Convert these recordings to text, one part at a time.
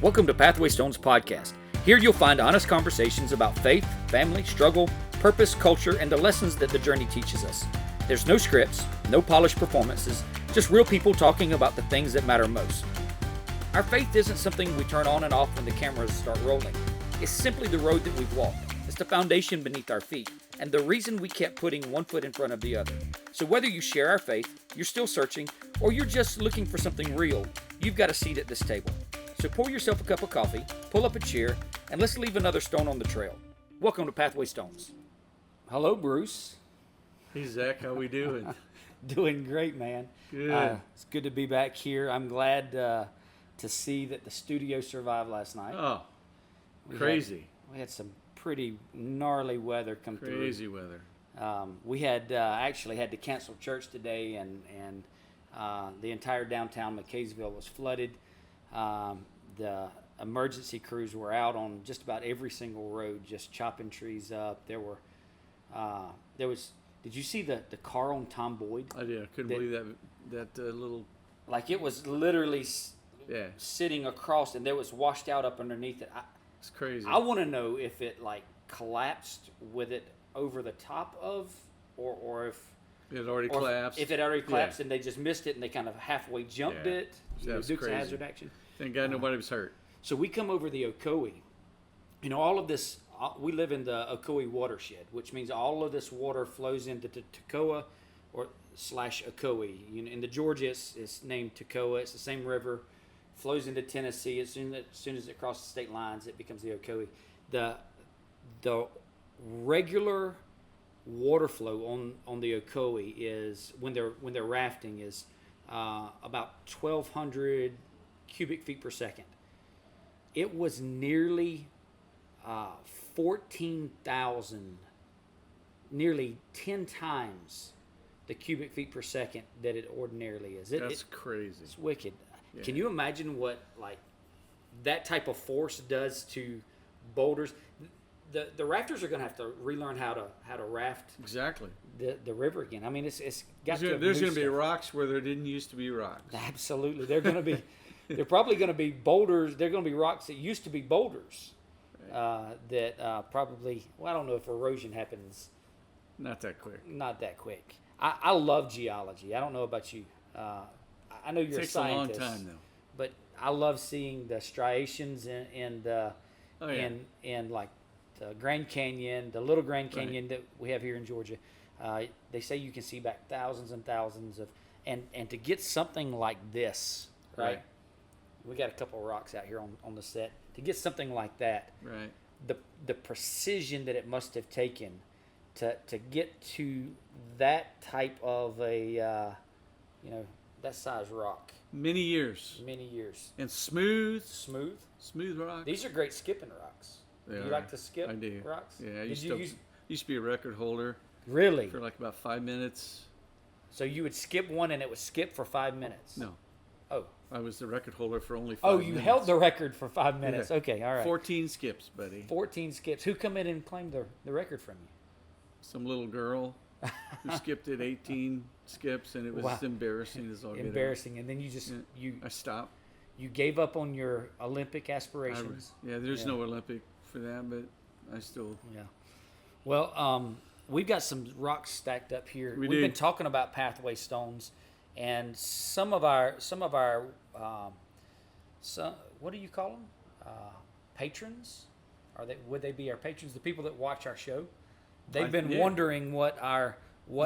Welcome to Pathway Stones Podcast. Here you'll find honest conversations about faith, family, struggle, purpose, culture, and the lessons that the journey teaches us. There's no scripts, no polished performances, just real people talking about the things that matter most. Our faith isn't something we turn on and off when the cameras start rolling. It's simply the road that we've walked. It's the foundation beneath our feet, and the reason we kept putting one foot in front of the other. So whether you share our faith, you're still searching, or you're just looking for something real, you've got a seat at this table. So pour yourself a cup of coffee, pull up a chair, and let's leave another stone on the trail. Welcome to Pathway Stones. Hello, Bruce. Hey, Zach, how we doing? Doing great, man. Good. It's good to be back here. I'm glad to see that the studio survived last night. Oh, crazy. We had some pretty gnarly weather come through. Crazy weather. We had actually had to cancel church today, and the entire downtown McKaysville was flooded. The emergency crews were out on just about every single road, just chopping trees up. There was. Did you see the car on Tom Boyd? I did. I couldn't believe that little. Like it was literally sitting across, and there was washed out up underneath it. It's crazy. I want to know if it like collapsed with it over the top of, or if it had already collapsed. If it already collapsed and they just missed it and they kind of halfway jumped it. That's Dukes of crazy. Hazzard action. Thank God nobody was hurt. So we come over the Ocoee. You know, all of this, we live in the Ocoee watershed, which means all of this water flows into Toccoa or / Ocoee. You know, in the Georgia, it's named Toccoa. It's the same river. Flows into Tennessee. As soon as it crosses state lines, it becomes the Ocoee. The regular water flow on the Ocoee is when they're rafting is about 1,200 cubic feet per second. It was nearly 14,000, nearly 10 times the cubic feet per second that it ordinarily is. That's crazy. It's wicked. Yeah. Can you imagine what like that type of force does to boulders? The rafters are going to have to relearn how to raft Exactly. the river again. I mean, it's got There's going to be rocks where there didn't used to be rocks. Absolutely, they're going to be. They're probably going to be boulders. They're going to be rocks that used to be boulders. That probably. Well, I don't know if erosion happens. Not that quick. Not that quick. I love geology. I don't know about you. I know you're a scientist. It takes a long time, though. But I love seeing the striations and like the Grand Canyon, the Little Grand Canyon that we have here in Georgia. They say you can see back thousands and thousands of, and to get something like this, right? We got a couple of rocks out here on the set. To get something like that, right? The precision that it must have taken to get to that type of a that size rock. Many years. And smooth rock. These are great skipping rocks. Do you like to skip I do. rocks? Yeah, I used to be a record holder. Really? For like about 5 minutes. So you would skip one and it would skip for 5 minutes? No. Oh. I was the record holder for only 5 minutes. Oh, you held the record for 5 minutes. Yeah. Okay, all right. 14 skips, buddy. 14 skips. Who come in and claimed the record from you? Some little girl who skipped it 18 skips, and it was embarrassing as all get out. Embarrassing, and then you just I stopped. You gave up on your Olympic aspirations. There's no Olympic for that, but I still. Yeah. Well, we've got some rocks stacked up here. We've do. been talking about Pathway Stones, and some of our what do you call them? Patrons? Would they be our patrons? The people that watch our show? They've been wondering what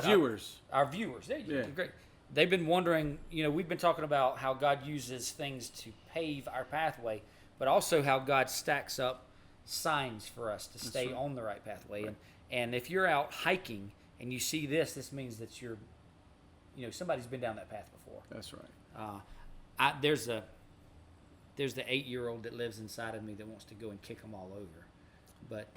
viewers. Our viewers. Great. They've been wondering, we've been talking about how God uses things to pave our pathway, but also how God stacks up signs for us to stay on the right pathway. Right. And if you're out hiking and you see this means that you're, somebody's been down that path before. That's right. There's the 8-year-old that lives inside of me that wants to go and kick them all over, but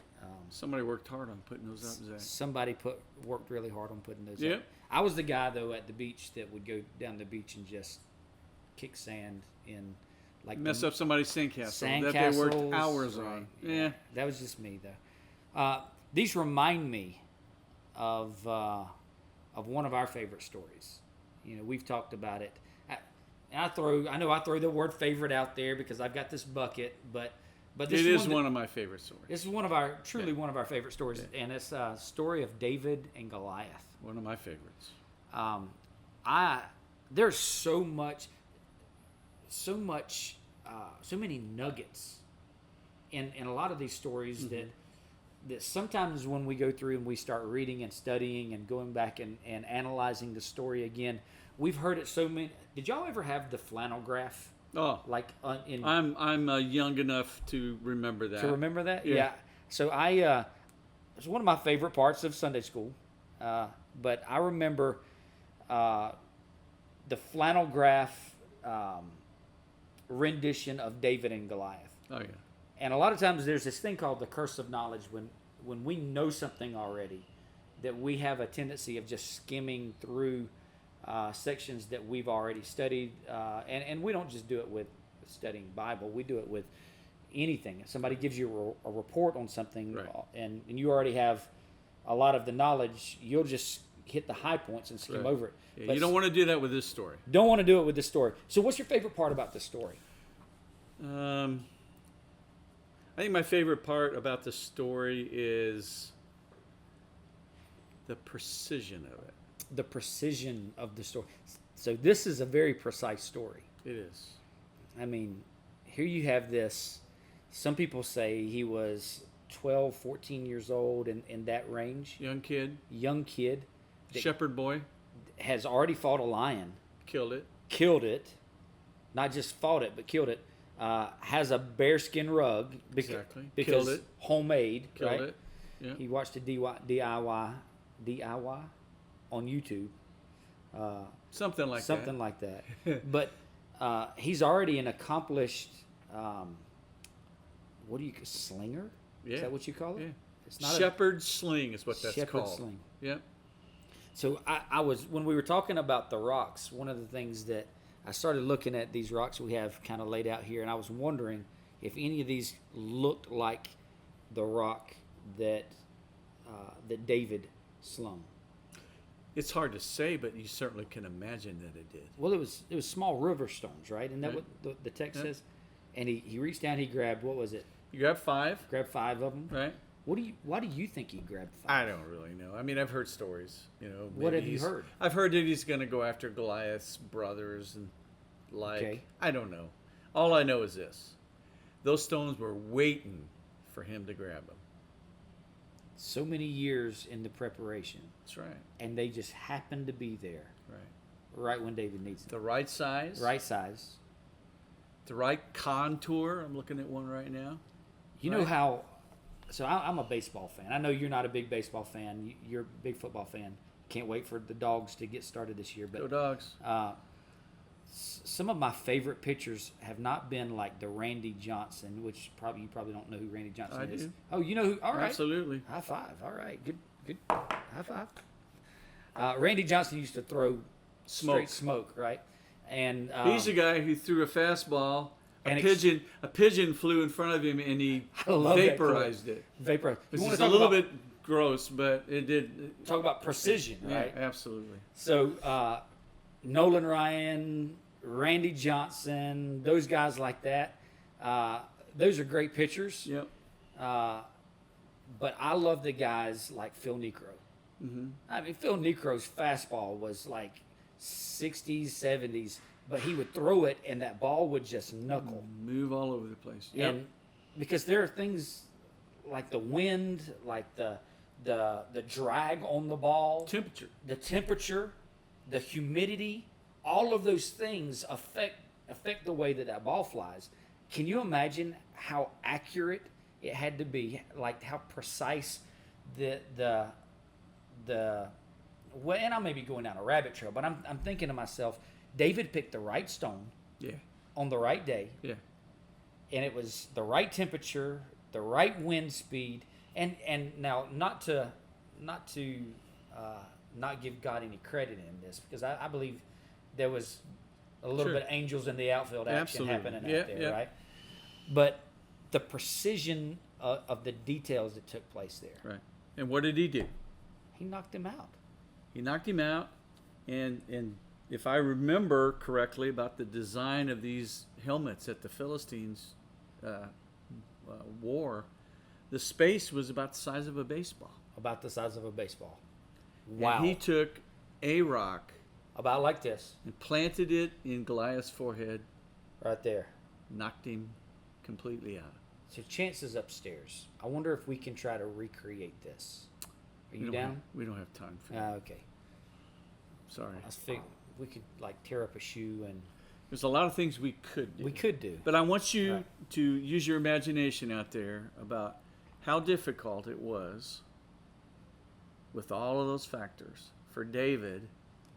somebody worked hard on putting those up, Zach. Somebody worked really hard on putting those up. Yep. I was the guy though at the beach that would go down the beach and just kick sand in, like mess up somebody's sandcastle that castles, they worked hours on. Right. Yeah, that was just me though. These remind me of one of our favorite stories. We've talked about it. And I know I throw the word favorite out there because I've got this bucket, but this It is one one of my favorite stories. This is one of our one of our favorite stories, and it's a story of David and Goliath. One of my favorites. There's so many nuggets in a lot of these stories that sometimes when we go through and we start reading and studying and going back and analyzing the story again, we've heard it so many. Did y'all ever have the flannel graph? Oh, Like I'm young enough to remember that. to remember that? Yeah. So it's one of my favorite parts of Sunday school. But I remember the flannel graph rendition of David and Goliath. Oh yeah. And a lot of times there's this thing called the curse of knowledge when we know something already, that we have a tendency of just skimming through sections that we've already studied. And we don't just do it with studying Bible. We do it with anything. If somebody gives you a report on something, Right. and you already have a lot of the knowledge, you'll just hit the high points and skim Right. over it. Yeah, But you don't want to do that with this story. don't want to do it with this story. So what's your favorite part about this story? I think my favorite part about the story is the precision of it. The precision of the story. So this is a very precise story. It is. I mean, here you have this. Some people say he was 12, 14 years old in that range. Young kid, Young kid that shepherd boy, has already fought a lion, killed it. killed it, not just fought it, but killed it. Has a bearskin rug Exactly. because Killed it. homemade, Killed right? it. Yeah. He watched a DIY on YouTube. Something like Something that. like that. But he's already an accomplished, slinger? Yeah. Is that what you call it? Yeah. It's not Shepherd sling is what a that's shepherd called. sling. Yep. So I was, when we were talking about the rocks, one of the things that I started looking at these rocks we have kind of laid out here, and I was wondering if any of these looked like the rock that David slung. It's hard to say, but you certainly can imagine that it did. Well, it was small river stones, right? Isn't that Right. what the text Yep. says? And he reached down, he grabbed, what was it? You grab 5, Grabbed 5 of them. right? Why do you think he grabbed 5? I don't really know. I mean, I've heard stories. You know, What maybe have you heard? I've heard that he's going to go after Goliath's brothers and Okay. I don't know. All I know is this: those stones were waiting for him to grab them. So many years in the preparation, That's right. and they just happened to be there Right. right when David needs them. The right size. Right size. The right contour. I'm looking at one right now. You know Right. how? So I'm a baseball fan. I know you're not a big baseball fan. You're a big football fan. Can't wait for the Dogs to get started this year. Go But Dogs. some of my favorite pitchers have not been like the Randy Johnson, which you probably don't know who Randy Johnson I is. do. Oh, you know who? All right. Absolutely. High five. All right. Good. High five. Randy Johnson used to throw straight smoke, right? And He's the guy who threw a fastball. And A pigeon flew in front of him, and he I love that vaporized it. vapor. Which You want is to a talk little about, bit gross, but it did. talk about precision, right? Yeah, absolutely. So Nolan Ryan, Randy Johnson, those guys like that. Those are great pitchers. Yep. But I love the guys like Phil Necro. Mm-hmm. I mean, Phil Necro's fastball was like 60s, 70s, but he would throw it and that ball would just knuckle. Move all over the place. Yep. And because there are things like the wind, like the drag on the ball, Temperature. the temperature, the humidity, all of those things affect the way that ball flies. Can you imagine how accurate it had to be, like how precise the well, and I may be going down a rabbit trail, but I'm thinking to myself, David picked the right stone Yeah. on the right day, Yeah. and it was the right temperature, the right wind speed, and now not to not give God any credit in this, because I believe there was a little Sure. bit angels in the outfield action Absolutely. happening Yeah, out there, yeah. right? But the precision of the details that took place there, Right. And what did he do? he knocked him out. He knocked him out, and if I remember correctly about the design of these helmets that the Philistines wore, the space was about the size of a baseball. About the size of a baseball. And Wow. he took a rock About like this, and planted it in Goliath's forehead, right there. knocked him completely out. So Chance is upstairs. I wonder if we can try to recreate this. Are you down? We don't have time for that. Okay. Sorry. I think we could like tear up a shoe and There's a lot of things we could do. we could do. But I want you Right. to use your imagination out there about how difficult it was with all of those factors for David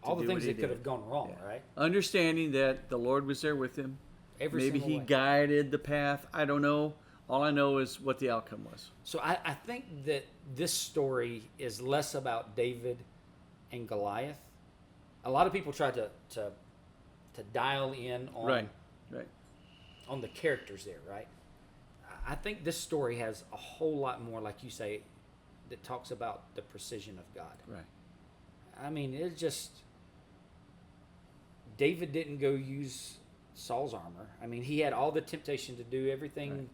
to All the do things what he that could did. have gone wrong, Yeah. right? Understanding that the Lord was there with him. Every Maybe single he way. guided the path. I don't know. All I know is what the outcome was. So I think that this story is less about David and Goliath. A lot of people try to dial in on Right. on the characters there, right? I think this story has a whole lot more, like you say, that talks about the precision of God. Right. I mean, it's just David didn't go use Saul's armor. I mean, he had all the temptation to do everything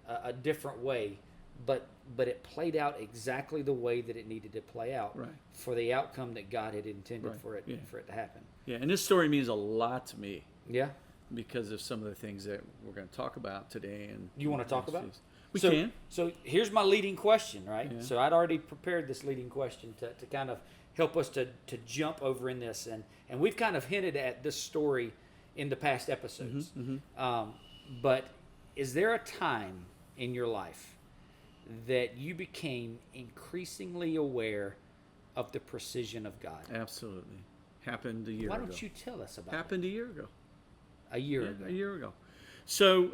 a different way, but it played out exactly the way that it needed to play out Right. for the outcome that God had intended Right. for it Yeah. to happen. Yeah, and this story means a lot to me Yeah. because of some of the things that we're going to talk about today. And You want to talk about it? We so, can. So here's my leading question, right? Yeah. So I'd already prepared this leading question to kind of help us to jump over in this. And we've kind of hinted at this story in the past episodes. But is there a time in your life that you became increasingly aware of the precision of God? Absolutely. Happened a year Why ago. don't you tell us about Happened a year ago. it? A year Yeah, ago. a year ago. So,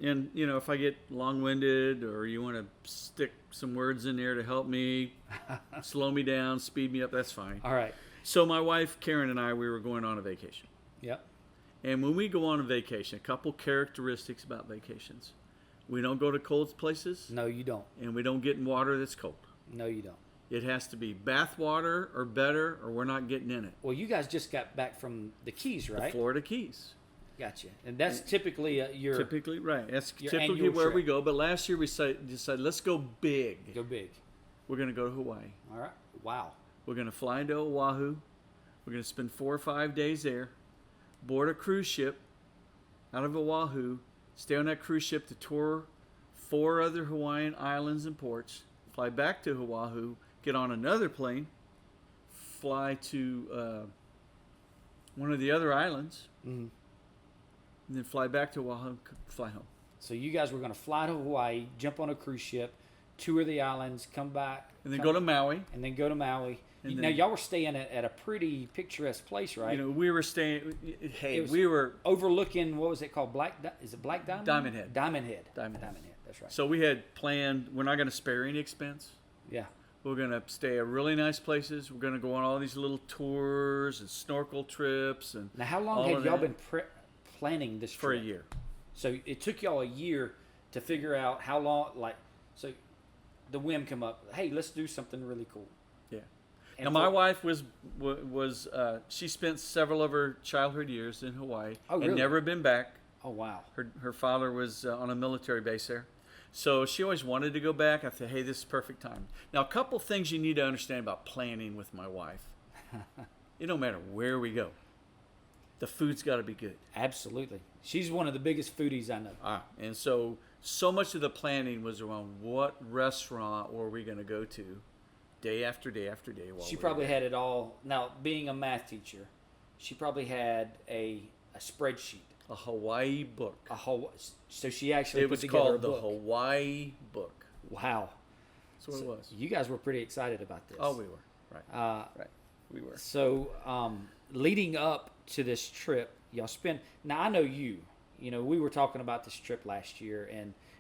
and you know, if I get long-winded or you want to stick some words in there to help me, slow me down, speed me up, that's fine. All right. So my wife Karen and I, we were going on a vacation. Yep. And when we go on a vacation, a couple characteristics about vacations. We don't go to cold places, No, you don't. and we don't get in water that's cold. No, you don't. It has to be bath water or better, or we're not getting in it. Well, you guys just got back from the Keys, right? The Florida Keys. Gotcha. And that's typically your Typically, right. That's your typically annual where we trip. go. But last year we decided, let's go big. go big. We're going to go to Hawaii. All right. Wow. We're going to fly into Oahu. We're going to spend 4 or 5 days there. Board a cruise ship out of Oahu. Stay on that cruise ship to tour 4 other Hawaiian islands and ports. Fly back to Oahu. Get on another plane. Fly to one of the other islands. Mhm. And then fly back to Oahu. Fly home. So you guys were going to fly to Hawaii, jump on a cruise ship, tour the islands, come back, And then go to Maui. and then go to Maui. And Now then- y'all were staying at a pretty picturesque place, right? You know, we were staying. Hey, It was- we were. Overlooking, what was it called? Is it Black Diamond? Diamond Head. Diamond Head. Diamond Head. That's right. So we had planned. We're not going to spare any expense. Yeah. We're going to stay at really nice places. We're going to go on all these little tours and snorkel trips and Now, how long all had of y'all that been planning this for a trip? year. So it took y'all a year to figure out how long. So the whim come up. Hey, let's do something really cool. Yeah. And Now my for- wife was she spent several of her childhood years in Hawaii Oh, and really? never been back. Oh wow. Her father was on a military base there. So she always wanted to go back. I said, hey, this is perfect time. Now, a couple things you need to understand about planning with my wife. It don't matter where we go. The food's got to be good. Absolutely. She's one of the biggest foodies I know. And so much of the planning was around what restaurant were we going to go to day after day after day. While She we were probably there. had it all. Now, being a math teacher, she probably had a spreadsheet, A Hawaii book. a whole. So she actually It put was together called a the book. Hawaii book. Wow. That's what it was. You guys were pretty excited about this. Oh, we were. Right. Right. We were. So, leading up to this trip, y'all spend. Now, I know you. You know, we were talking about this trip last year,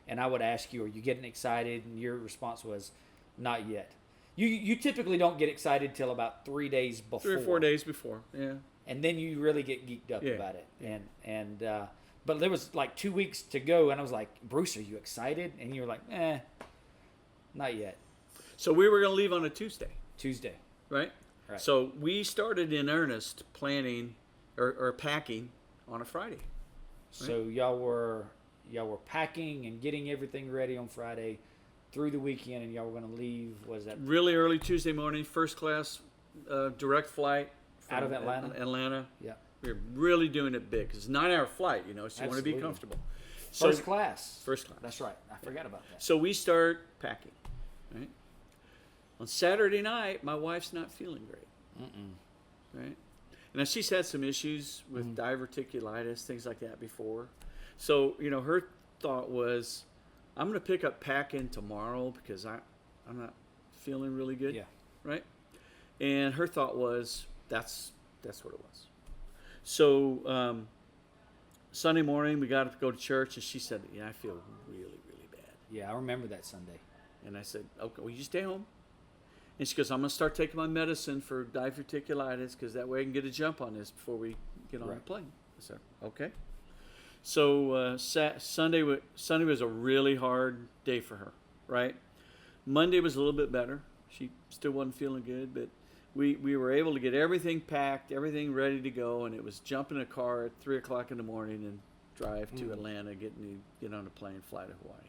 and I would ask you, "Are you getting excited?" And your response was, "Not yet." You typically don't get excited till about 3 days before. 3 or 4 days before. Yeah. And then you really get geeked up Yeah. about it. But there was like 2 weeks to go, and I was like, "Bruce, are you excited?" And you were like, not yet. So we were going to leave on a Tuesday, Tuesday. right? Right. So we started in earnest planning or packing on a Friday. So y'all were packing and getting everything ready on Friday through the weekend, and y'all were going to leave. Was that Really early Tuesday morning, first class, direct flight from out of Atlanta? Atlanta. Yeah. We were really doing it big because it's a 9-hour flight, so you want to Absolutely. be comfortable. First class. First class. That's right. I forgot about that. So we start packing. Right. On Saturday night, my wife's not feeling great. Right. Now she's had some issues with diverticulitis, things like that before. So her thought was, I'm going to pick up packing tomorrow because I'm not feeling really good. Yeah. Right. And her thought was that's what it was. So Sunday morning we got to go to church, and she said, I feel really, really bad. Yeah, I remember that Sunday. And I said, okay, will you stay home? And she goes, I'm going to start taking my medicine for diverticulitis because that way I can get a jump on this before we get on the plane. I said, okay. So Sunday was a really hard day for her, right? Monday was a little bit better. She still wasn't feeling good, but we were able to get everything packed, everything ready to go, and it was jump in a car at 3 o'clock in the morning and drive to Atlanta, get on a plane, fly to Hawaii.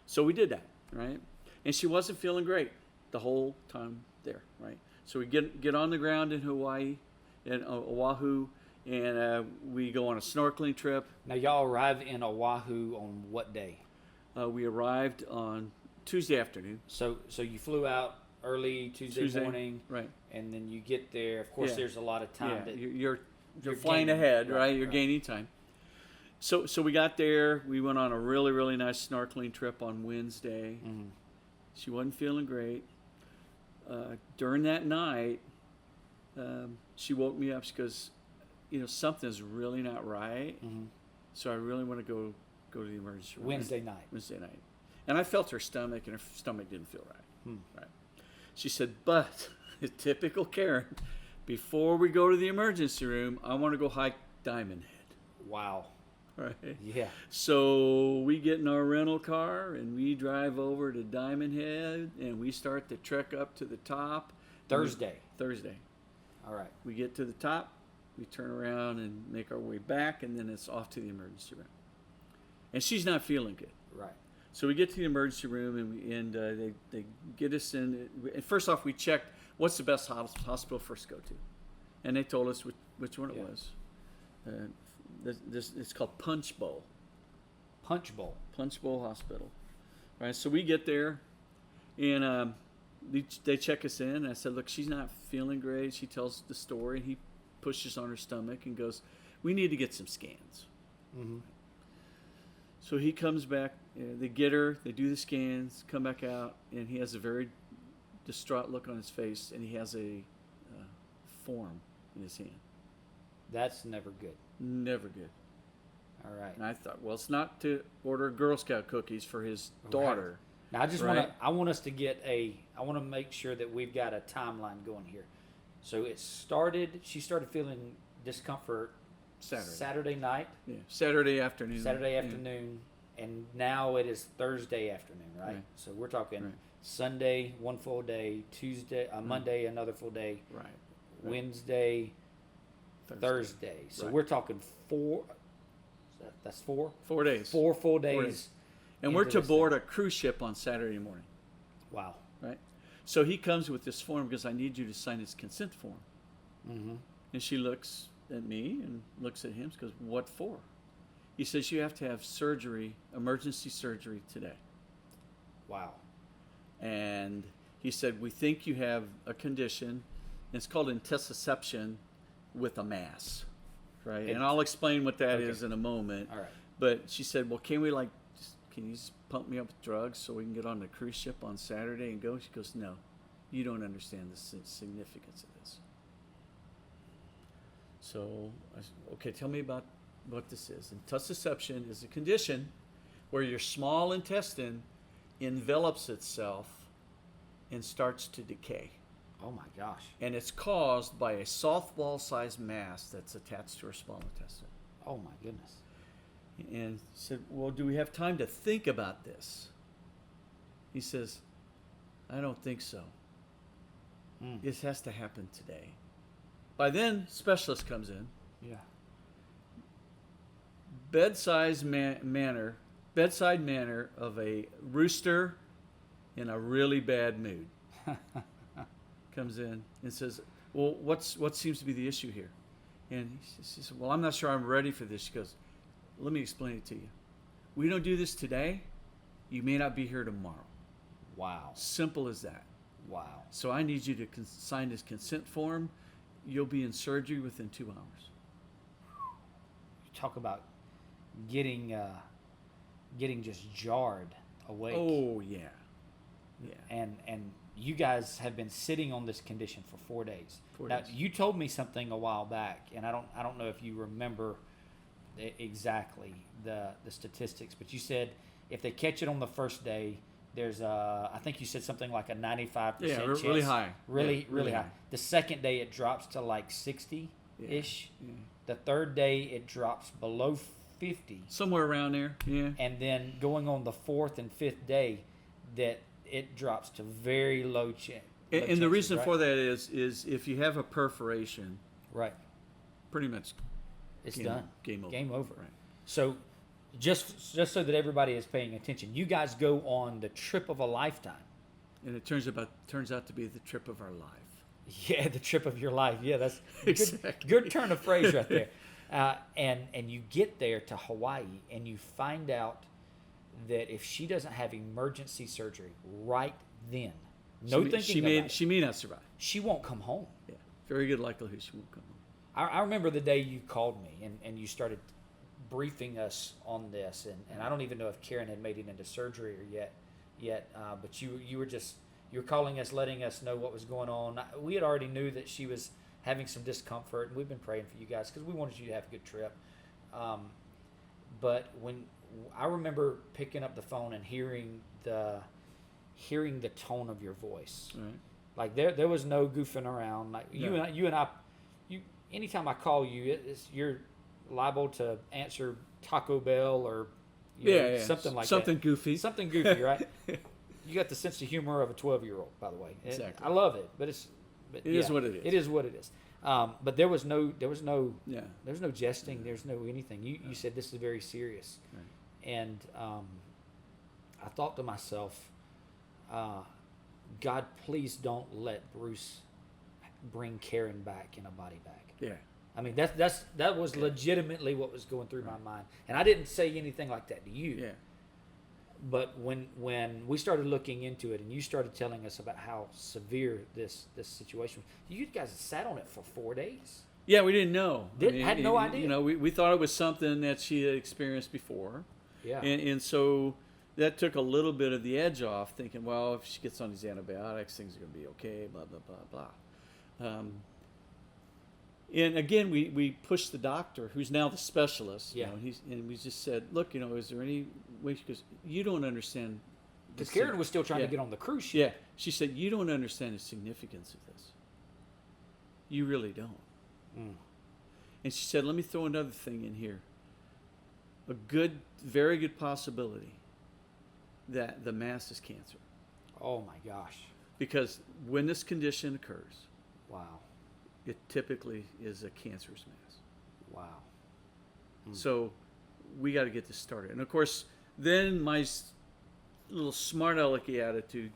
So we did that, right? And she wasn't feeling great the whole time there, right? So we get on the ground in Hawaii, in Oahu, and we go on a snorkeling trip. Now y'all arrived in Oahu on what day? We arrived on Tuesday afternoon. So you flew out early Tuesday morning, right? And then you get there. Of course, there's a lot of time. Yeah, That you're flying gaining, ahead, right? You're right. gaining time. So we got there. We went on a really, really nice snorkeling trip on Wednesday. She wasn't feeling great. During that night, she woke me up. She goes, something's really not right. So I really want to go to the emergency room. Wednesday night. And I felt her stomach, and her stomach didn't feel right. Right. She said, but typical Karen, before we go to the emergency room, I want to go hike Diamond Head. Wow. Right. Yeah. So we get in our rental car and we drive over to Diamond Head and we start the trek up to the top. Thursday. All right. We get to the top, we turn around and make our way back, and then it's off to the emergency room. And she's not feeling good. Right. So we get to the emergency room and they get us in. And first off, we checked what's the best hospital for us to go to, and they told us which one it was. It's called Punch Bowl. Punch Bowl Hospital. Right. So we get there, and they check us in. And I said, look, she's not feeling great. She tells the story. He pushes on her stomach and goes, we need to get some scans. So he comes back. They get her. They do the scans. Come back out, and he has a very distraught look on his face, and he has a form in his hand. That's never good. Never good. All right. And I thought, well, it's not to order Girl Scout cookies for his daughter. Now I just want us to get I want to make sure that we've got a timeline going here. So she started feeling discomfort Saturday night. Yeah, Saturday afternoon. And now it is Thursday afternoon, right? So we're talking Sunday, one full day, Tuesday, Monday, another full day, Wednesday, Thursday. So we're talking 4. That's 4. 4 days. 4 full days. And we're to board a cruise ship on Saturday morning. Wow. Right. So he comes with this form because I need you to sign his consent form. And she looks at me and looks at him. She goes, "What for?" He says, "You have to have surgery, emergency surgery today." Wow. And he said, "We think you have a condition, and it's called intussusception with a mass." Right. And I'll explain what that is in a moment. All right. But she said, "Well, can you just pump me up with drugs so we can get on the cruise ship on Saturday and go?" She goes, "No, you don't understand the significance of this." So I said, "Okay, tell me about what this is." Intussusception is a condition where your small intestine envelops itself and starts to decay. Oh my gosh. And it's caused by a softball-sized mass that's attached to our small intestine. Oh my goodness. And he said, "Well, do we have time to think about this?" He says, "I don't think so. This has to happen today." By then, specialist comes in, Yeah. Bedside manner of a rooster in a really bad mood comes in and says, "Well, what seems to be the issue here?" And she says, "Well, I'm not sure I'm ready for this." She goes, "Let me explain it to you. We don't do this today, you may not be here tomorrow. Wow. Simple as that. Wow. So I need you to sign this consent form. You'll be in surgery within 2 hours." You talk about getting just jarred awake. Oh yeah, yeah. And you guys have been sitting on this condition for 4 days. 4 Now, days. you told me something a while back, and I don't know if you remember exactly the statistics, but you said if they catch it on the first day, there's I think you said something like a 95% Yeah, chance. really high. Really, Yeah, really high. The second day it drops to like 60-ish. Yeah. The third day it drops below 50. Somewhere around there. Yeah. And then going on the fourth and fifth day, that it drops to very low chance. And the reason for that is if you have a perforation, right, pretty much it's game, done. Game over. Game over. Right. So, just so that everybody is paying attention, you guys go on the trip of a lifetime. And it turns out to be the trip of our life. Yeah, the trip of your life. Yeah, that's Exactly. good turn of phrase right there. And you get there to Hawaii and you find out that if she doesn't have emergency surgery right then, She may not survive. she won't come home. Yeah. Very good likelihood she won't come home. I remember the day you called me and you started briefing us on this, and I don't even know if Karen had made it into surgery or yet, but you were calling us, letting us know what was going on. We had already knew that she was having some discomfort, and we've been praying for you guys because we wanted you to have a good trip. But when I remember picking up the phone and hearing the tone of your voice, Right. like there was no goofing around. Like No. you and I, anytime I call you, you're liable to answer Taco Bell or something like something that. goofy. Something goofy, right? You got the sense of humor of a 12-year-old, by the way. Exactly. I love it, but It is what it is. It is what it is. But there was no Yeah. jesting. There's no anything. You said this is very serious, Right. and I thought to myself, God, please don't let Bruce bring Karen back in a body bag. Yeah. I mean, that was legitimately what was going through my mind, and I didn't say anything like that to you. Yeah. But when we started looking into it, and you started telling us about how severe this situation was, you guys sat on it for 4 days. Yeah, we didn't know. Had no idea. You know, we thought it was something that she had experienced before. Yeah. And so that took a little bit of the edge off, thinking, well, if she gets on these antibiotics, things are going to be okay, blah, blah, blah, blah. And again, we pushed the doctor, who's now the specialist. Yeah. You know, and we just said, look, you know, is there any way? She goes, you don't understand. Because Karen was still trying to get on the cruise ship. Yeah. She said, you don't understand the significance of this. You really don't. Mm. And she said, let me throw another thing in here. Very good possibility that the mass is cancer. Oh my gosh. Because when this condition occurs, Wow. it typically is a cancerous mass. Wow. So we got to get this started. And of course, then my little smart alecky attitude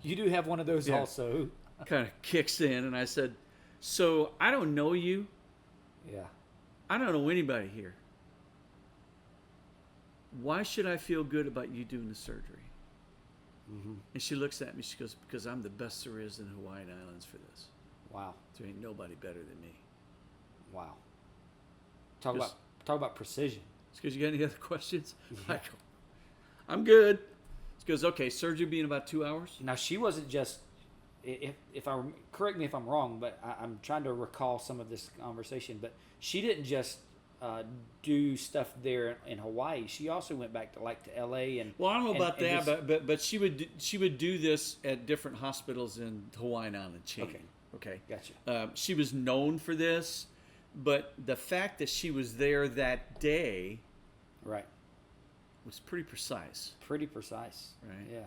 You do have one of those Yeah. also. kind of kicks in, and I said, so I don't know you. Yeah. I don't know anybody here. Why should I feel good about you doing the surgery? Mm-hmm. And she looks at me, she goes, because I'm the best there is in the Hawaiian Islands for this. Wow. There ain't nobody better than me. Wow. Talk Just- about precision. She goes, you got any other questions? Yeah. I go, I'm good. She goes, okay, surgery be in about 2 hours? Now she wasn't just. If I correct me if I'm wrong, but I'm trying to recall some of this conversation. But she didn't just do stuff there in Hawaii. She also went back to L.A. and. Well, I don't know about and that, but she would do this at different hospitals in Hawaiian Island chain. Okay. Gotcha. She was known for this, but the fact that she was there that day Right. was pretty precise. Pretty precise. Right. Yeah.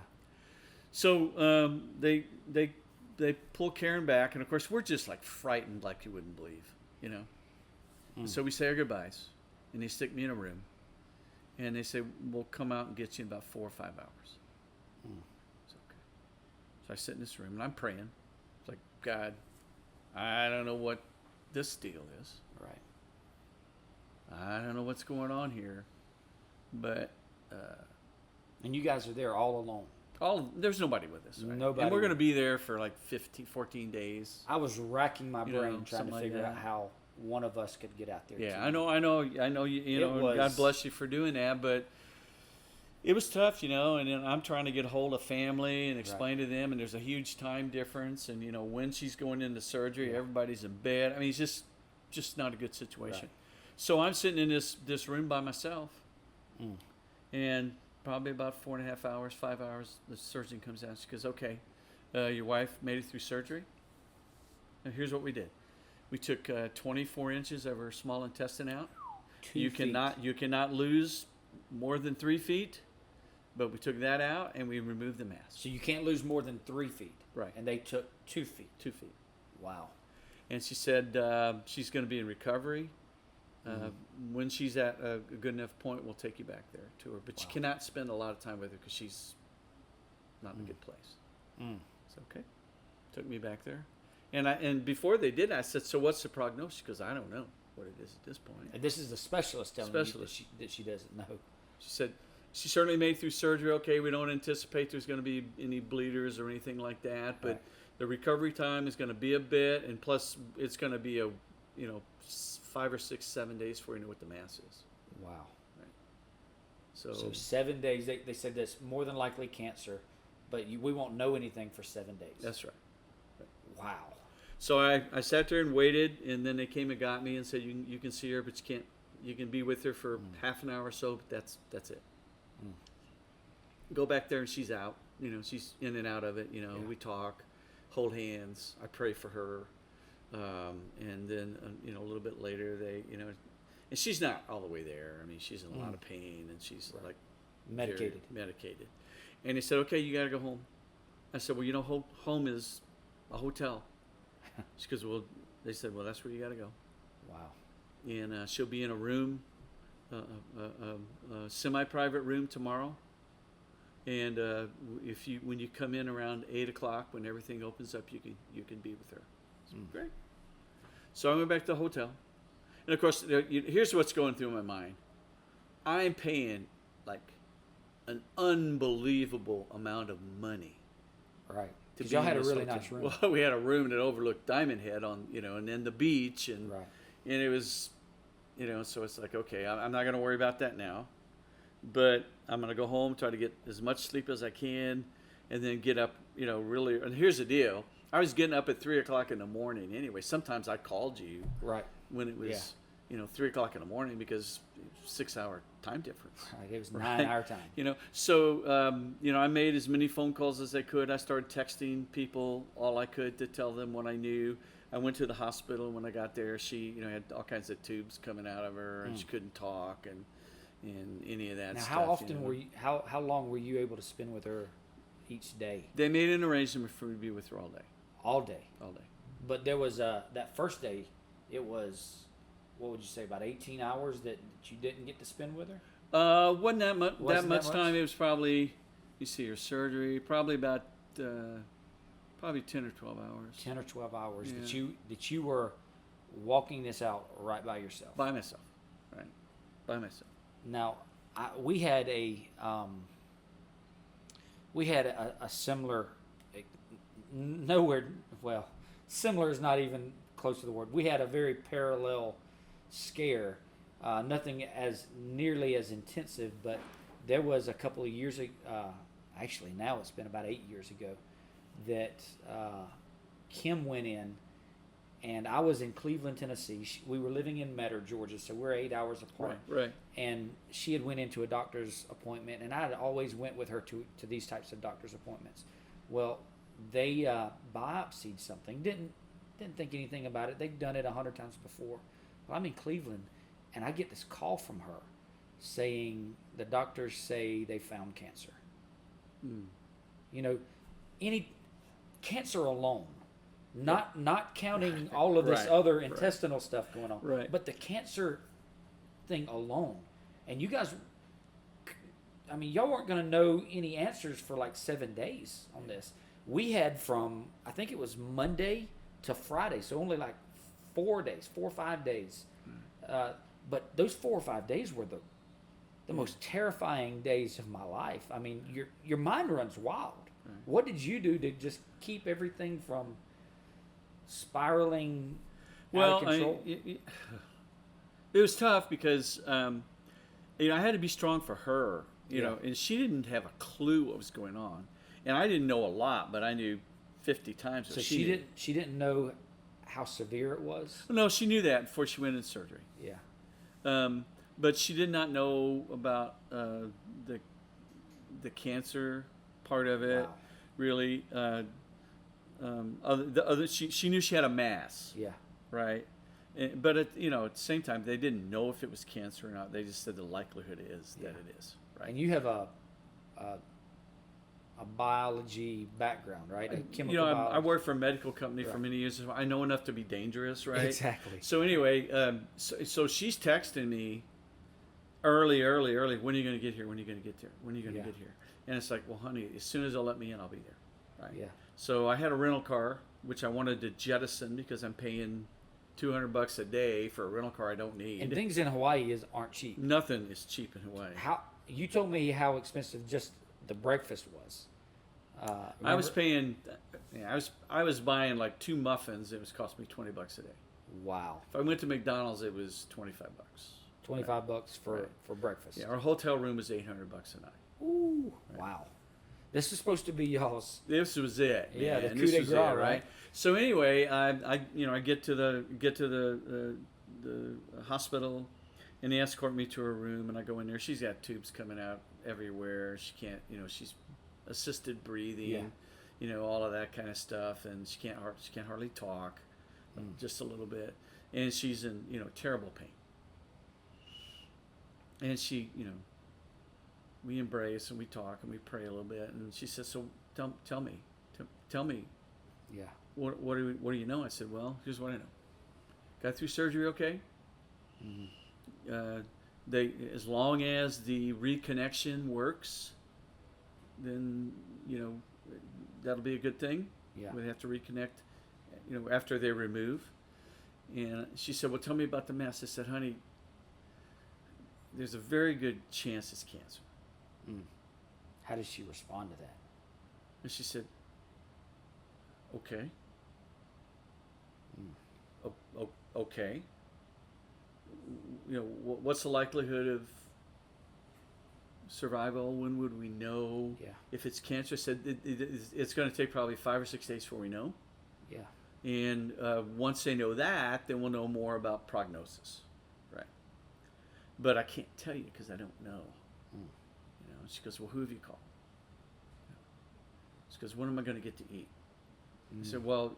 So they pull Karen back, and of course we're just like frightened, like you wouldn't believe, you know. So we say our goodbyes, and they stick me in a room, and they say, we'll come out and get you in about 4 or 5 hours. It's okay. So I sit in this room, and I'm praying. It's like, God, I don't know what this deal is. Right. I don't know what's going on here, but And you guys are there all alone. there's nobody with us. Right? Nobody. And we're going to be there for like 14 days. I was racking my You know, brain trying to something like figure that. out how one of us could get out there. Yeah, too. I know. You know, was- God bless you for doing that, but it was tough, you know. And then I'm trying to get a hold of family and explain to them, and there's a huge time difference. And you know, when she's going into surgery, Yeah. everybody's in bed. I mean, it's just not a good situation. Right. So I'm sitting in this room by myself, Mm. and probably about 4.5 hours, 5 hours, the surgeon comes out. She goes, "Okay, your wife made it through surgery. And here's what we did: we took 24 inches of her small intestine out. 2 You feet. cannot lose more than 3 feet, but we took that out and we removed the mass. So you can't lose more than 3 feet. Right. And they took 2 feet. 2 feet. Wow. And she said she's going to be in recovery. When she's at a good enough point, we'll take you back there to her. But you Wow. cannot spend a lot of time with her because she's not in a good place. Mm. It's okay. Took me back there. And before they did, I said, "So what's the prognosis?" She goes, "I don't know what it is at this point." And this is the specialist telling Specialist. you that she doesn't know. She said she certainly made it through surgery okay. We don't anticipate there's going to be any bleeders or anything like that, but Right. the recovery time is going to be a bit, and plus it's going to be a 5 or 6, 7 days before you know what the mass is. Wow. So, So 7 days. They said that's more than likely cancer, but we won't know anything for 7 days. that's right. Wow. So I sat there and waited, and then they came and got me and said, you can see her, but you can't. You can be with her for half an hour or so, but that's it. Go back there and she's out. You know, she's in and out of it. You know, Yeah. we talk, hold hands. I pray for her, and then a little bit later and she's not all the way there. I mean, she's in a lot of pain, and she's like very Medicated. medicated. And he said, "Okay, you got to go home." I said, "Well, home is a hotel." She goes, "Well," they said, "Well, that's where you got to go." Wow. And she'll be in a room, a semi-private room tomorrow. And when you come in around 8 o'clock, when everything opens up, you can be with her. So, great. So I went back to the hotel, and of course, here's what's going through my mind: I'm paying like an unbelievable amount of money. Right. to Because be y'all in had a this really hotel. nice room. Well, we had a room that overlooked Diamond Head and then the beach, and Right. and it was, so it's like, okay, I'm not going to worry about that now, but I'm going to go home, try to get as much sleep as I can, and then get up, really. And here's the deal: I was getting up at 3 o'clock in the morning anyway. Sometimes I called you Right. when it was, 3 o'clock in the morning because 6-hour time difference. Right. It was Right. 9-hour time. So I made as many phone calls as I could. I started texting people all I could to tell them what I knew. I went to the hospital, and when I got there, she had all kinds of tubes coming out of her, and she couldn't talk and any of that Now, stuff. how often were you? How long were you able to spend with her each day? They made an arrangement for me to be with her all day. All day. All day. But there was that first day. It was, what would you say, about 18 hours that you didn't get to spend with her? Wasn't that much? Wasn't that much? Time. It was probably, you see her surgery, probably about probably 10 or 12 hours 10 or 12 hours Yeah. that you were walking this out right by yourself. by myself, right? By myself. Now, we had a similar, nowhere, well, similar is not even close to the word. We had a very parallel scare, nothing as nearly as intensive, but there was a couple of years ago, actually now it's been about 8 years ago, that Kim went in, and I was in Cleveland, Tennessee. We were living in Metter, Georgia, so we're 8 hours apart. Right. And she had went into a doctor's appointment, and I had always went with her to these types of doctor's appointments. Well, they biopsied something. Didn't think anything about it. They'd done it 100 times before. Well, I'm in Cleveland, and I get this call from her saying the doctors say they found cancer. Mm. Any cancer alone Not counting all of this Right, other right. intestinal stuff going on. Right. But the cancer thing alone, and you guys, I mean, y'all weren't going to know any answers for like 7 days on this. We had from, I think it was Monday to Friday, so only like 4 days, 4 or 5 days. But those 4 or 5 days were the most terrifying days of my life. I mean, your mind runs wild. What did you do to just keep everything from spiraling out of control? It was tough because I had to be strong for her, you know, and she didn't have a clue what was going on, and I didn't know a lot, but I knew 50 times what So she knew. she didn't know how severe it was. No, she knew that before she went in surgery. Yeah. But she did not know about the cancer part of it. Wow. Really, she knew she had a mass, Yeah. right? But at the same time, they didn't know if it was cancer or not. They just said the likelihood is that it is, right? And you have a biology background, right? A chemical I biology. worked for a medical company for Right. many years. I know enough to be dangerous, right? Exactly. So anyway, so she's texting me early. When are you going to get here? When are you going to get there? When are you going to Yeah. get here? And it's like, well, honey, as soon as they'll let me in, I'll be there, right? Yeah. So I had a rental car, which I wanted to jettison because I'm paying $200 a day for a rental car I don't need. And things in Hawaii aren't cheap. Nothing is cheap in Hawaii. How you told me how expensive just the breakfast was. I was remember? paying. I was buying like 2 muffins. It was cost me $20 a day. Wow, If I went to McDonald's, it was $25. $25 for Right. for breakfast. Yeah, our hotel room was $800 a night. Ooh, wow. This is supposed to be y'all's. This was it. Yeah, man. the This coup de was grace, it, right? So anyway, I get to the hospital, and they escort me to her room, and I go in there. She's got tubes coming out everywhere. She can't, she's assisted breathing, all of that kind of stuff, and she can't hardly talk, just a little bit, and she's in terrible pain. And she, we embrace and we talk and we pray a little bit, and she says, "So tell me, Yeah. what do you know?" I said, "Well, here's what I know. Got through surgery okay. They as long as the reconnection works, then that'll be a good thing. Yeah. We have to reconnect, after they remove." And she said, "Well, tell me about the mass." I said, "Honey, there's a very good chance it's cancer." How does she respond to that? And she said, "Okay." Okay. What's the likelihood of survival? When would we know Yeah. if it's cancer? I said it's going to take probably 5 or 6 days before we know. Yeah. And once they know that, then we'll know more about prognosis, right? But I can't tell you because I don't know. She goes, "Well, who have you called?" She goes, "When am I going to get to eat?" I said, "Well,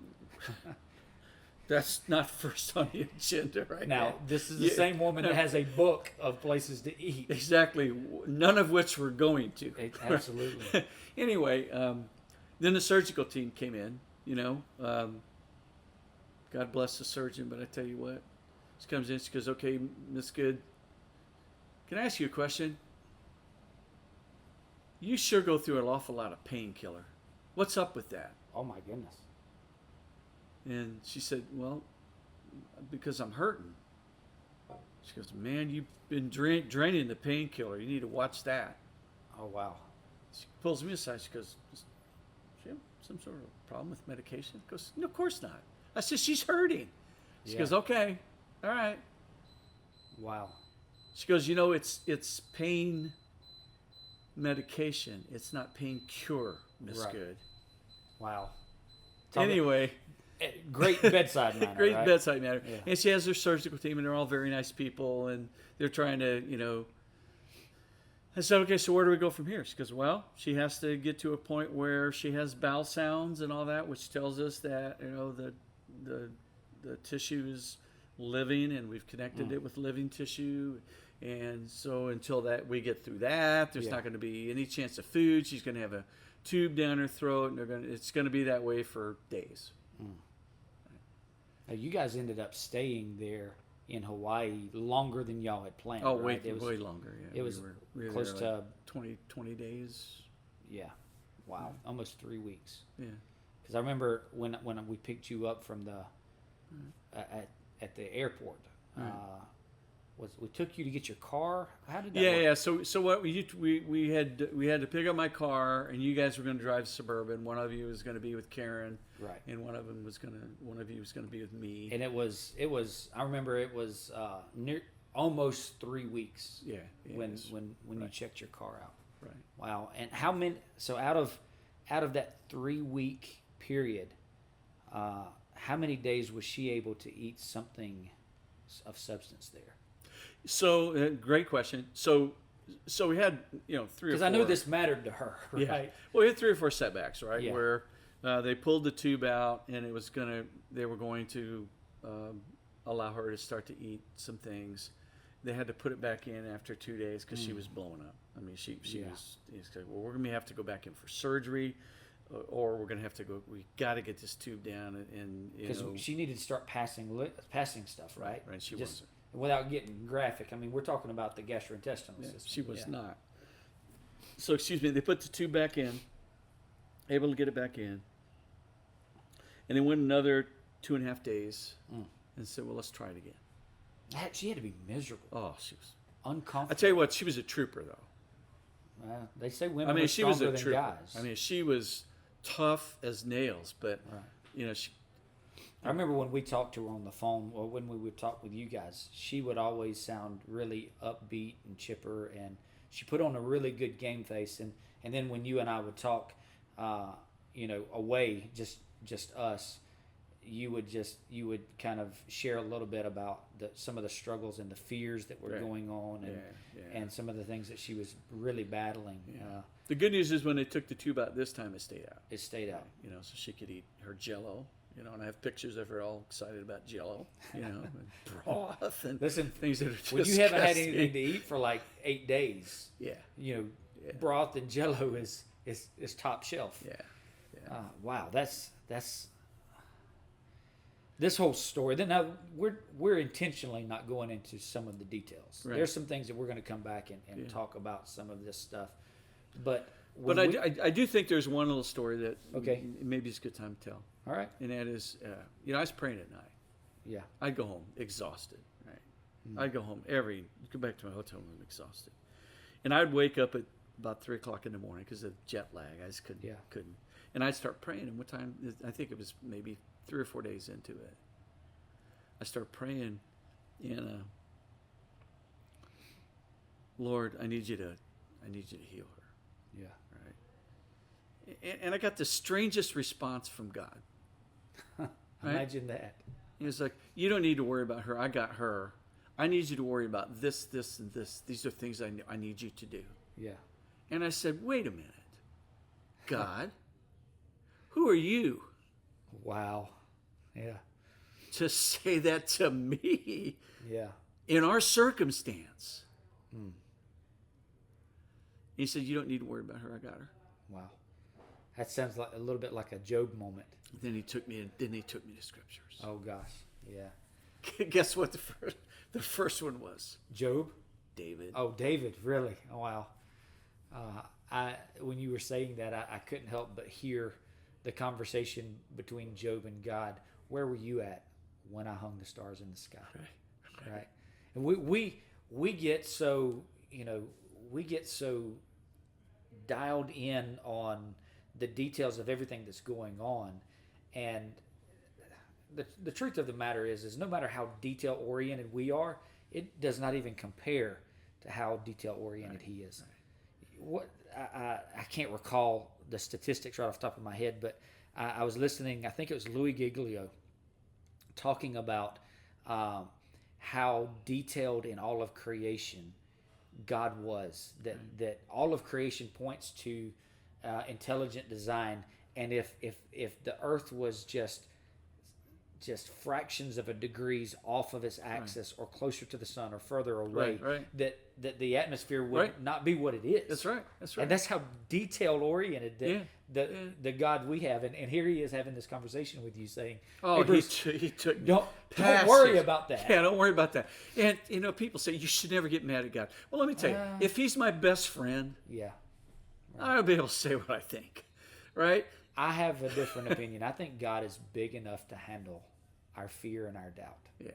that's not first on the agenda right now." Now, this is the same woman that has a book of places to eat. Exactly. None of which we're going to. Absolutely. Anyway, then the surgical team came in. God bless the surgeon, but I tell you what, she comes in. She goes, "Okay, Miss Good, can I ask you a question? You sure go through an awful lot of painkiller. What's up with that?" Oh my goodness. And she said, "Well, because I'm hurting." She goes, "Man, you've been draining the painkiller. You need to watch that." Oh wow. She pulls me aside. She goes, "Does she have some sort of problem with medication?" I goes, "No, of course not." I said, "She's hurting." She Yeah. goes, "Okay, all right." Wow. She goes, it's pain medication. It's not pain cure, Miss Right. Good." Wow. Anyway. Great bedside manner. Great right? bedside manner. Yeah. And she has her surgical team, and they're all very nice people, and they're trying to, I said, "Okay, so where do we go from here?" She goes, "Well, she has to get to a point where she has bowel sounds and all that, which tells us that, the tissue is living, and we've connected it with living tissue. And so until that we get through that, there's not going to be any chance of food. She's going to have a tube down her throat, and it's going to be that way for days." You guys ended up staying there in Hawaii longer than y'all had planned. Oh, right? way longer. Yeah, It was we were close there to 20 days. yeah, wow, almost 3 weeks. Yeah. Because I remember when we picked you up from the at the airport. We took you to get your car. How did that work? Yeah. So what we had to pick up my car, and you guys were going to drive Suburban. One of you was going to be with Karen, Right. and one of you was going to be with me. And it was. I remember it was near almost 3 weeks. Yeah. when it's- you right. checked your car out. Right. Wow. And how many? So out of that 3 week period, how many days was she able to eat something of substance there? So great question. So we had 3 or 4. Because I know this mattered to her, right? Yeah. Well, we had 3 or 4 setbacks, right? Yeah. Where they pulled the tube out, and they were going to allow her to start to eat some things. They had to put it back in after 2 days because she was blowing up. I mean, she Yeah. was. He's like, well, we're gonna have to go back in for surgery, or we're gonna have to go. We got to get this tube down, and Because she needed to start passing stuff, right? Right, she Just wasn't. without getting graphic. I mean, we're talking about the gastrointestinal Yeah, system. she was Yeah. not. So excuse me. They put the tube back in, able to get it back in, and then went another 2.5 days, and said, well, let's try it again. She had to be miserable, Oh, she was. uncomfortable. I tell you what, she was a trooper, though. They say women I mean, are she was stronger a than trooper. guys. I mean, she was tough as nails, but Right. she. I remember when we talked to her on the phone, or when we would talk with you guys, she would always sound really upbeat and chipper, and she put on a really good game face. And then when you and I would talk, away, just us, you would kind of share a little bit about some of the struggles and the fears that were Right. going on, and some of the things that she was really battling. Yeah. The good news is when they took the tube out this time, it stayed out. It stayed out. So she could eat her Jello. And I have pictures of her all excited about Jello. And broth and Listen, things that are just when you haven't had disgusting. anything to eat for like 8 days, Yeah. broth and Jello is top shelf. Yeah. Wow, that's this whole story. Then now we're intentionally not going into some of the details. Right. There's some things that we're going to come back and talk about some of this stuff, but I do think there's one little story that Okay. maybe it's a good time to tell. all right, And that is, I was praying at night. yeah, I'd go home exhausted, right? I'd go home go back to my hotel room exhausted. And I'd wake up at about 3 o'clock in the morning because of jet lag. I just couldn't. And I'd start praying. And what time, I think it was maybe 3 or 4 days into it. I start praying, and Lord, I need you to heal her. yeah. Right? And I got the strangest response from God. Right? Imagine that. He was like, you don't need to worry about her. I got her. I need you to worry about this, this, and this. These are things I need you to do. Yeah, And I said, wait a minute. God, who are you wow, yeah, to say that to me yeah. in our circumstance? He said, you don't need to worry about her. I got her. Wow, that sounds like a little bit like a Job moment. Then he took me to scriptures. Oh gosh, yeah. Guess what the first one was? Job. David. Oh, David, really? Oh, wow. When you were saying that, I couldn't help but hear the conversation between Job and God. Where were you at when I hung the stars in the sky? Right. And we get so dialed in on the details of everything that's going on, and the truth of the matter is no matter how detail oriented we are, it does not even compare to how detail oriented he is. What I can't recall the statistics right off the top of my head, but I was listening. I think it was Louis Giglio talking about how detailed in all of creation God was. That all of creation points to intelligent design, and if the Earth was just fractions of a degrees off of its axis, or closer to the sun, or further away, Right. that the atmosphere would Right. not be what it is. That's right. And that's how detail oriented the God we have, and here he is having this conversation with you, saying, Oh, hey, Bruce, he took me don't past worry it. about that. Yeah, don't worry about that. And people say you should never get mad at God. Well, let me tell you, if He's my best friend, Yeah, I'll be able to say what I think, right? I have a different opinion. I think God is big enough to handle our fear and our doubt. Yeah,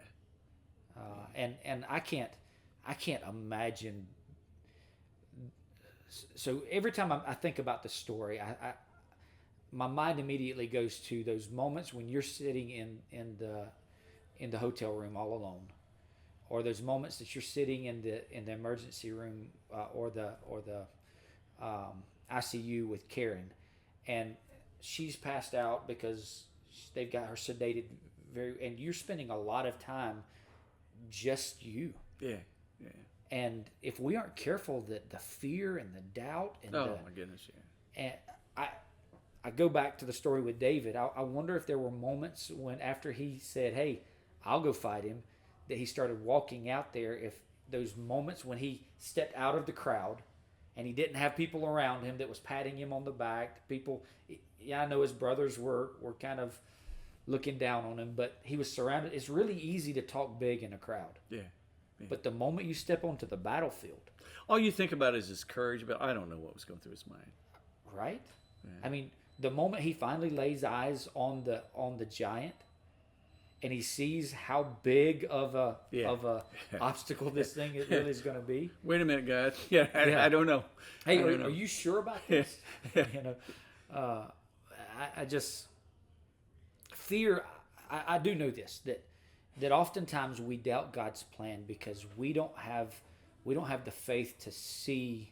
And I can't imagine. So every time I think about the story, my mind immediately goes to those moments when you're sitting in the hotel room all alone, or those moments that you're sitting in the emergency room or the ICU with Karen, and she's passed out because they've got her sedated and you're spending a lot of time just you. yeah. And if we aren't careful, that the fear and the doubt and Oh my goodness, yeah. and I go back to the story with David. I wonder if there were moments when, after he said, "Hey, I'll go fight him," that he started walking out there. If those moments when he stepped out of the crowd and he didn't have people around him that was patting him on the back, people, yeah, I know his brothers were kind of looking down on him, but he was surrounded. It's really easy to talk big in a crowd. Yeah. But the moment you step onto the battlefield, all you think about is his courage, but I don't know what was going through his mind. right? Yeah. I mean, the moment he finally lays eyes on the giant, and he sees how big of a obstacle this thing really is going to be. Wait a minute, God. Yeah, I don't know. Hey, are you sure about this? I just fear. I do know this, that oftentimes we doubt God's plan because we don't have the faith to see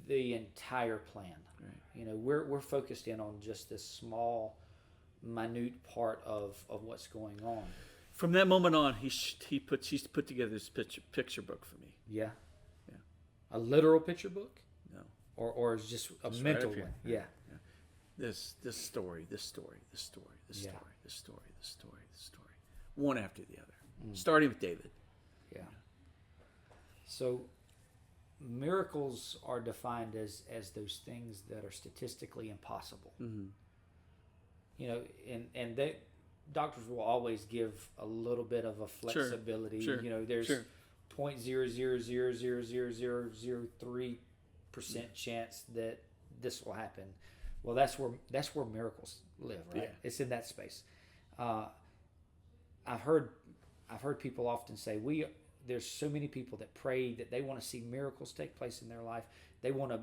the entire plan. Right. We're focused in on just this small, minute part of what's going on. From that moment on, he's put together this picture book for me. Yeah. A literal picture book? No. Or is just a mental one? Yeah. This story. One after the other. Starting with David. Yeah. So miracles are defined as those things that are statistically impossible. Mm-hmm. And they, doctors will always give a little bit of a flexibility. Sure. There's 0.0000003% chance that this will happen. Well, that's where miracles live, right? Yeah. It's in that space. I've heard people often say there's so many people that pray that they want to see miracles take place in their life. They want to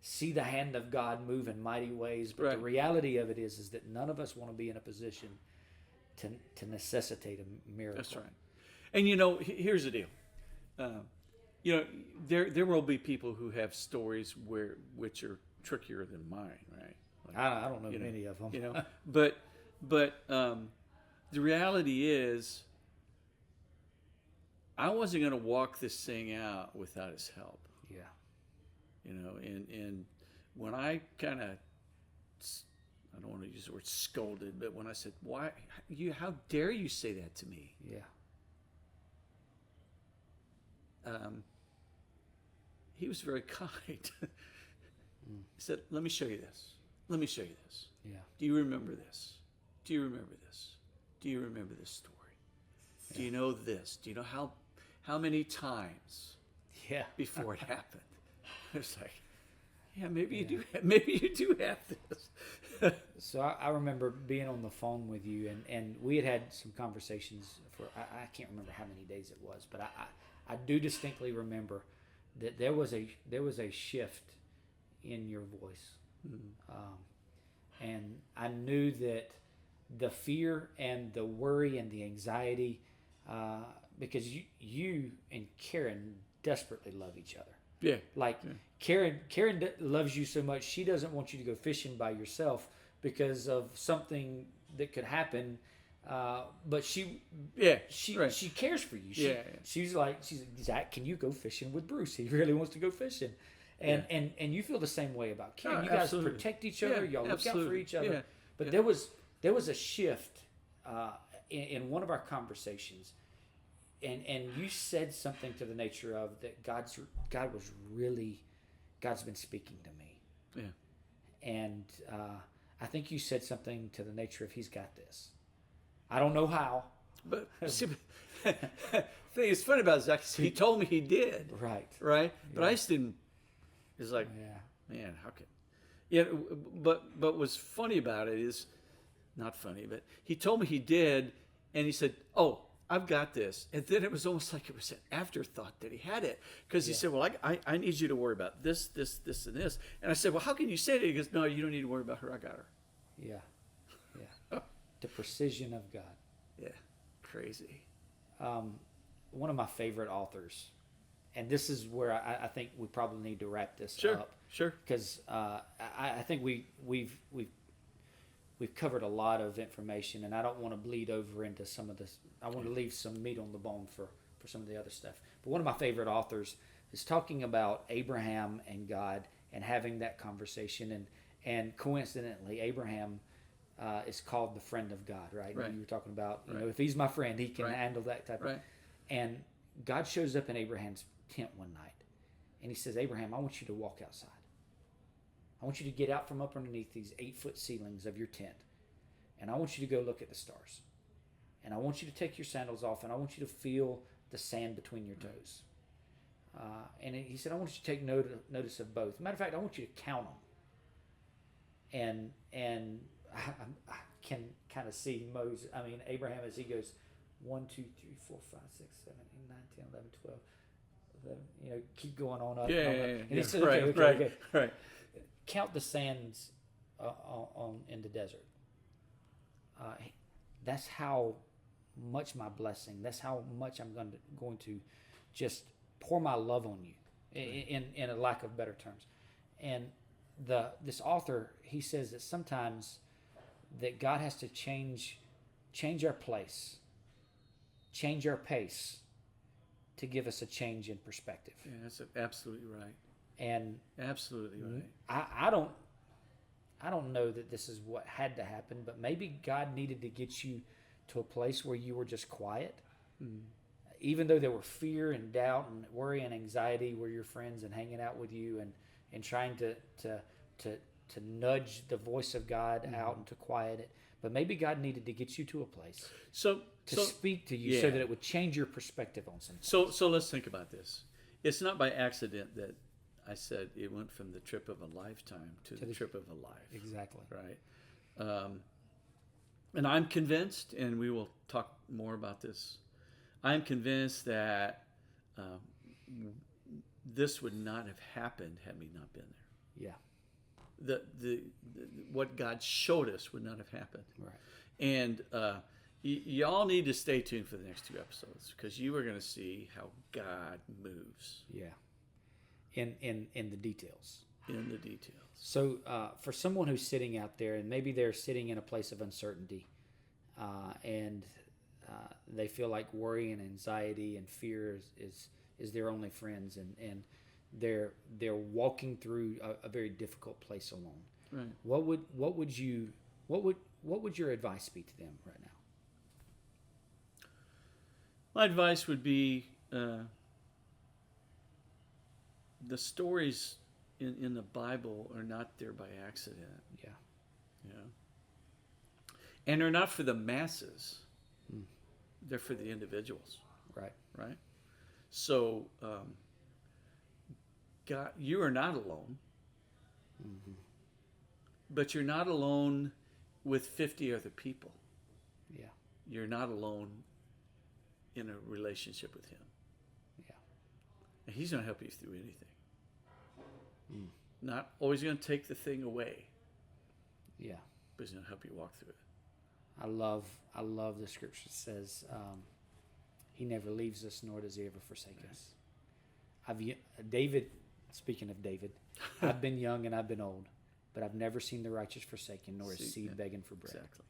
see the hand of God move in mighty ways. But the reality of it is that none of us want to be in a position to necessitate a miracle. That's right. And here's the deal. There will be people who have stories which are trickier than mine, right? Like, I don't know many of them. But the reality is, I wasn't going to walk this thing out without his help. Yeah. And when I kind of, I don't want to use the word scolded, but when I said, how dare you say that to me? Yeah. He was very kind. He said, let me show you this. Let me show you this. Yeah. Do you remember this? Do you remember this? Do you remember this story? Yeah. Do you know this? Do you know how many times before it happened? It's like, yeah, maybe you do. Maybe you do have this. So I remember being on the phone with you, and we had some conversations for I can't remember how many days it was, but I do distinctly remember that there was a shift in your voice, and I knew that the fear and the worry and the anxiety, because you and Karen desperately love each other. Yeah. Karen loves you so much, she doesn't want you to go fishing by yourself because of something that could happen. But she cares for you. She's like, Zach, can you go fishing with Bruce? He really wants to go fishing. And you feel the same way about Karen. You guys protect each other. Y'all look out for each other. Yeah. But there was a shift in one of our conversations. And you said something to the nature of that God's been speaking to me. Yeah. And I think you said something to the nature of he's got this. I don't know how. But see, the thing is funny about Zach, he told me he did. Right. Right? But Yeah. I just didn't. It's like, Yeah. man, how can. Yeah, but what's funny about it is, not funny, but he told me he did, and he said, "Oh, I've got this." And then it was almost like it was an afterthought that he had it, because he said, "Well, I need you to worry about this, and this." And I said, "Well, how can you say that?" He goes, "No, you don't need to worry about her. I got her." Yeah. Yeah. The precision of God. Yeah, crazy. One of my favorite authors, and this is where I think we probably need to wrap this Sure, up. sure. Because I think we've covered a lot of information, and I don't want to bleed over into some of this. I want to leave some meat on the bone for some of the other stuff. But one of my favorite authors is talking about Abraham and God and having that conversation, and coincidentally, Abraham is called the friend of God, right? Right. You were talking about, Right. if he's my friend, he can Right. handle that type of. Right. And God shows up in Abraham's tent one night, and he says, "Abraham, I want you to walk outside. I want you to get out from up underneath these 8-foot ceilings of your tent, and I want you to go look at the stars. And I want you to take your sandals off, and I want you to feel the sand between your toes." And he said, "I want you to take notice of both. Matter of fact, I want you to count them." And I can kind of see Abraham as he goes 1, 2, 3, 4, 5, 6, 7, 8, 9, 10, 11, 12. 11, keep going on up. Yeah, and on yeah, up. yeah. And he Yeah. said, Right, okay, right, okay. right. Count the sands in the desert. That's how much my blessing. That's how much I'm going to just pour my love on you, in a lack of better terms. And this author, he says that sometimes that God has to change our place, change our pace, to give us a change in perspective. Yeah, that's absolutely right. And Absolutely right. I don't know that this is what had to happen, but maybe God needed to get you to a place where you were just quiet. Even though there were fear and doubt and worry and anxiety were your friends and hanging out with you and trying to nudge the voice of God out and to quiet it. But maybe God needed to get you to a place So to speak to you so that it would change your perspective on something. So let's think about this. It's not by accident that I said it went from the trip of a lifetime to the trip of a life. Exactly. Right. And I'm convinced, and we will talk more about this, I'm convinced that this would not have happened had we not been there. Yeah. The what God showed us would not have happened. Right. And y'all need to stay tuned for the next 2 episodes, because you are going to see how God moves Yeah. In the details. in the details. So for someone who's sitting out there and maybe they're sitting in a place of uncertainty, and they feel like worry and anxiety and fear is their only friends, and they're walking through a very difficult place alone. Right. What would your advice be to them right now? My advice would be the stories in the Bible are not there by accident. Yeah. You know? And they're not for the masses. They're for the individuals. Right. Right? So, God, you are not alone. But you're not alone with 50 other people. Yeah. You're not alone in a relationship with Him. Yeah. And He's going to help you through anything. Not always going to take the thing away, Yeah. but He's going to help you walk through it. I love the scripture that says He never leaves us, nor does He ever forsake us. David, speaking of David, I've been young and I've been old, but I've never seen the righteous forsaken, nor his seed begging for bread. Exactly.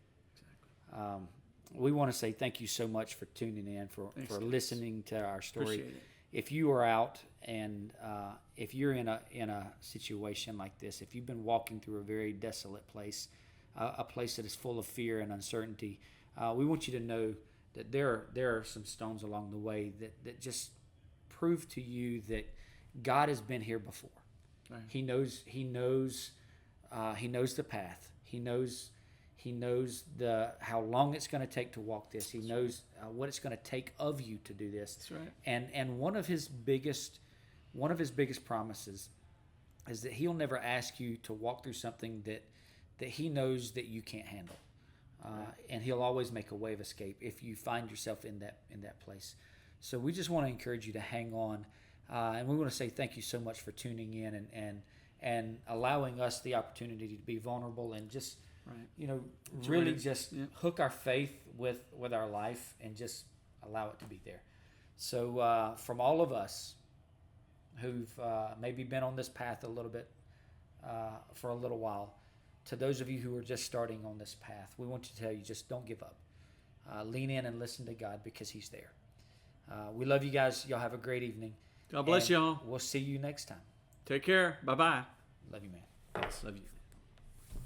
We want to say thank you so much for tuning in, for listening to our story. Appreciate it. If you are out and if you're in a situation like this, if you've been walking through a very desolate place, a place that is full of fear and uncertainty, we want you to know that there are some stones along the way that just prove to you that God has been here before. Right. He knows the path. He knows how long it's going to take to walk this. He knows what it's going to take of you to do this. That's right. And one of his biggest promises is that he'll never ask you to walk through something that he knows that you can't handle. And he'll always make a way of escape if you find yourself in that place. So we just want to encourage you to hang on, and we want to say thank you so much for tuning in and allowing us the opportunity to be vulnerable and just really just hook our faith with our life and just allow it to be there. So from all of us who've maybe been on this path a little bit for a little while, to those of you who are just starting on this path, we want to tell you, just don't give up. Lean in and listen to God because he's there. We love you guys. Y'all have a great evening. God bless y'all. We'll see you next time. Take care. Bye-bye. Love you, man. Thanks. Love you.